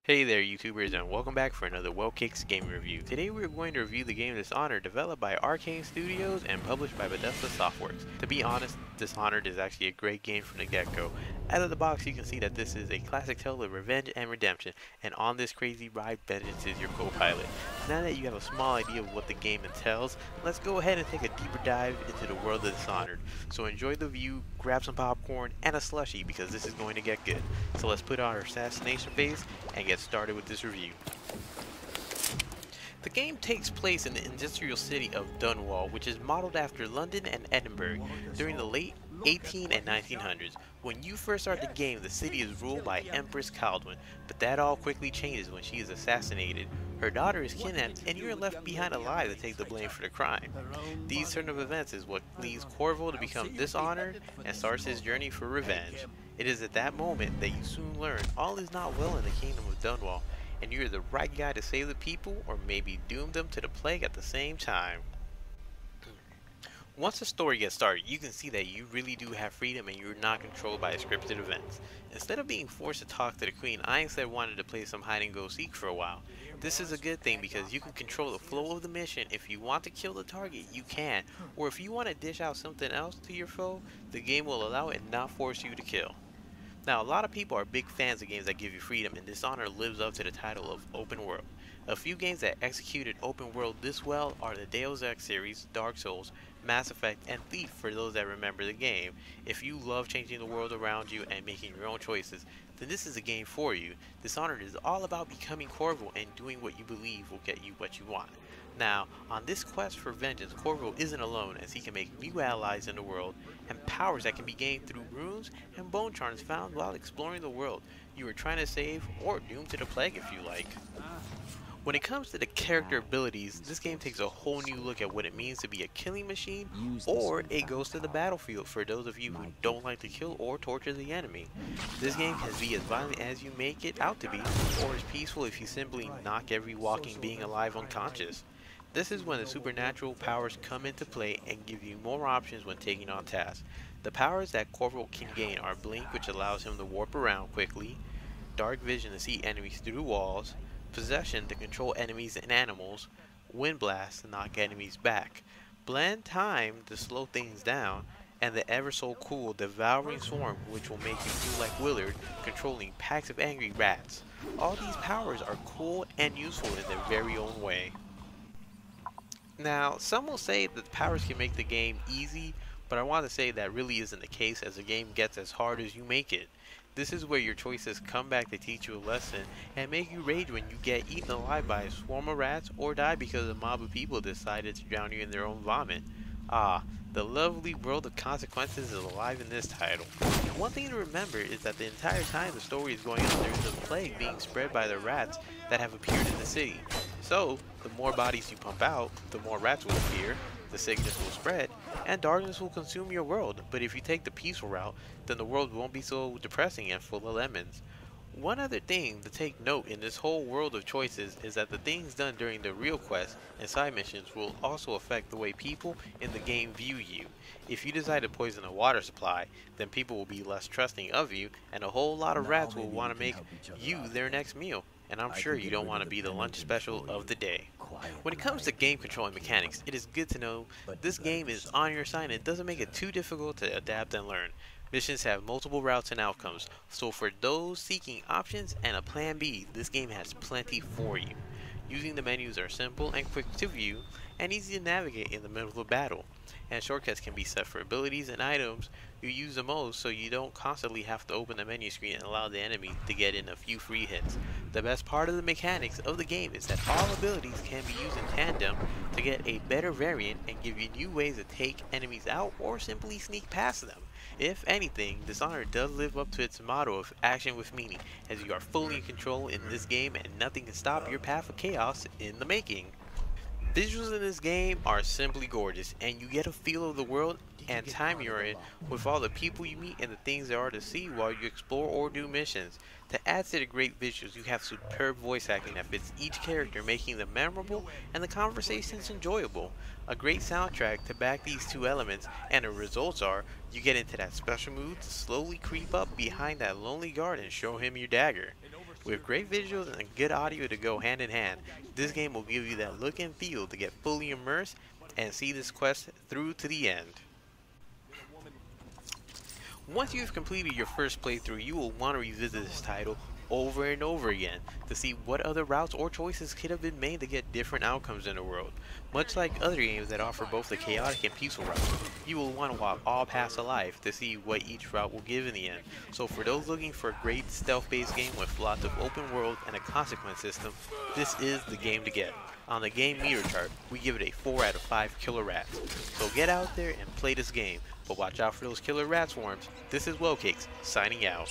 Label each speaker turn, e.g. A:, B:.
A: Hey there YouTubers and welcome back for another Well-Kicks game review. Today we're going to review the game Dishonored, developed by Arcane Studios and published by Bethesda Softworks. To be honest, Dishonored is actually a great game from the get-go. Out of the box you can see that this is a classic tale of revenge and redemption, and on this crazy ride vengeance is your co-pilot. Now that you have a small idea of what the game entails, let's go ahead and take a deeper dive into the world of Dishonored. So enjoy the view, grab some popcorn and a slushie because this is going to get good. So let's put on our assassination face and get started with this review. The game takes place in the industrial city of Dunwall, which is modeled after London and Edinburgh during the late 18 and 1900s. When you first start the game, the city is ruled by Empress Caldwin, but that all quickly changes when she is assassinated. Her daughter is kidnapped, and you are left behind alive to take the blame for the crime. These turn of events is what leads Corvo to become dishonored and starts his journey for revenge. It is at that moment that you soon learn all is not well in the kingdom of Dunwall, and you're the right guy to save the people or maybe doom them to the plague at the same time. Once the story gets started, you can see that you really do have freedom and you're not controlled by scripted events. Instead of being forced to talk to the queen, I instead wanted to play some hide and go seek for a while. This is a good thing because you can control the flow of the mission. If you want to kill the target, you can, or if you want to dish out something else to your foe, the game will allow it and not force you to kill. Now, a lot of people are big fans of games that give you freedom, and Dishonored lives up to the title of open world. A few games that executed open world this well are the Deus Ex series, Dark Souls, Mass Effect, and Thief for those that remember the game. If you love changing the world around you and making your own choices, then this is a game for you. Dishonored is all about becoming Corvo and doing what you believe will get you what you want. Now, on this quest for vengeance, Corvo isn't alone as he can make new allies in the world and powers that can be gained through runes and bone charms found while exploring the world you are trying to save, or doomed to the plague if you like. When it comes to the character abilities, this game takes a whole new look at what it means to be a killing machine or a ghost of the battlefield for those of you who don't like to kill or torture the enemy. This game can be as violent as you make it out to be, or as peaceful if you simply knock every walking being alive unconscious. This is when the supernatural powers come into play and give you more options when taking on tasks. The powers that Corvo can gain are Blink, which allows him to warp around quickly, Dark Vision to see enemies through walls, Possession to control enemies and animals, Wind Blast to knock enemies back, Blend Time to slow things down, and the ever so cool Devouring Swarm, which will make you feel like Willard controlling packs of angry rats. All these powers are cool and useful in their very own way. Now, some will say that the powers can make the game easy, but I want to say that really isn't the case, as the game gets as hard as you make it. This is where your choices come back to teach you a lesson and make you rage when you get eaten alive by a swarm of rats or die because a mob of people decided to drown you in their own vomit. Ah, the lovely world of consequences is alive in this title. One thing to remember is that the entire time the story is going on, there is a plague being spread by the rats that have appeared in the city. So, the more bodies you pump out, the more rats will appear, the sickness will spread, and darkness will consume your world. But if you take the peaceful route, then the world won't be so depressing and full of lemons. One other thing to take note in this whole world of choices is that the things done during the real quests and side missions will also affect the way people in the game view you. If you decide to poison a water supply, then people will be less trusting of you, and a whole lot of rats will want to make you their next meal. And I'm sure you don't want to be the lunch special of the day. When it comes to game control and mechanics, it is good to know this game is on your side and it doesn't make it too difficult to adapt and learn. Missions have multiple routes and outcomes, so for those seeking options and a plan B, this game has plenty for you. Using the menus are simple and quick to view and easy to navigate in the middle of a battle, and shortcuts can be set for abilities and items you use the most, so you don't constantly have to open the menu screen and allow the enemy to get in a few free hits. The best part of the mechanics of the game is that all abilities can be used in tandem to get a better variant and give you new ways to take enemies out or simply sneak past them. If anything, Dishonored does live up to its motto of action with meaning, as you are fully in control in this game and nothing can stop your path of chaos in the making. Visuals in this game are simply gorgeous, and you get a feel of the world and time you're in with all the people you meet and the things there are to see while you explore or do missions. To add to the great visuals, you have superb voice acting that fits each character, making them memorable and the conversations enjoyable. A great soundtrack to back these two elements, and the results are you get into that special mood to slowly creep up behind that lonely guard and show him your dagger. With great visuals and good audio to go hand in hand, this game will give you that look and feel to get fully immersed and see this quest through to the end. Once you've completed your first playthrough, you will want to revisit this title over and over again to see what other routes or choices could have been made to get different outcomes in the world. Much like other games that offer both the chaotic and peaceful route, you will want to walk all paths of life to see what each route will give in the end. So for those looking for a great stealth-based game with lots of open world and a consequence system, this is the game to get. On the game meter chart, we give it a 4 out of 5 killer rats. So get out there and play this game, but watch out for those killer rat swarms. This is Wellcakes, signing out.